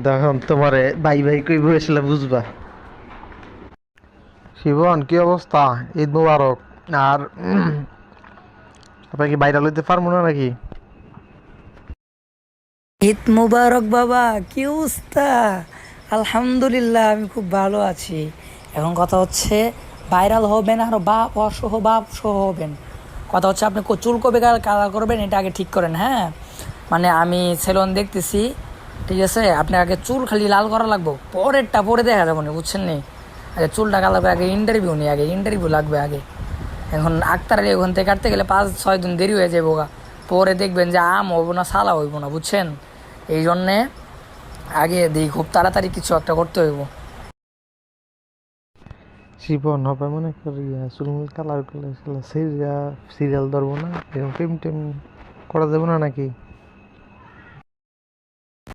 দেখুন তোমারে ভাই ভাই কই বসলে বুঝবা। শিবন কি অবস্থা? ঈদ মুবারক। আর আপনার কি বাইরে লইতে পারবো না নাকি? ঈদ মুবারক বাবা, কি অবস্থা? আলহামদুলিল্লাহ, আমি খুব ভালো আছি। এখন কথা হচ্ছে, ভাইরাল হবেন আর বাপ সহ হবেন। কথা হচ্ছে, আপনি চুল কবে কালার করবেন এটা আগে ঠিক করেন, হ্যাঁ? মানে আমি সেলুন দেখতেছি, ঠিক আছে? আপনি আগে চুল খালি লাল করা লাগবো, পরেরটা পরে দেখা যাবো না, বুঝছেন নি? আগে চুলটা কালার করে আগে ইন্টারভিউ নিই, আগে ইন্টারভিউ লাগবে আগে। এখন আক্তার আলী ওখান থেকে কাটতে গেলে 5-6 দিন দেরি হয়ে যাবো গা। পরে দেখবেন যে আম হইব না সালা হইব না, বুঝছেন? এই জন্যে আগে দিই, খুব তাড়াতাড়ি কিছু একটা করতে হইব। শিবন হবে মনে করি চুল কালার করলে সিরিয়াল ধরবো না, এরকম প্রেম টেম করা যাবে না নাকি?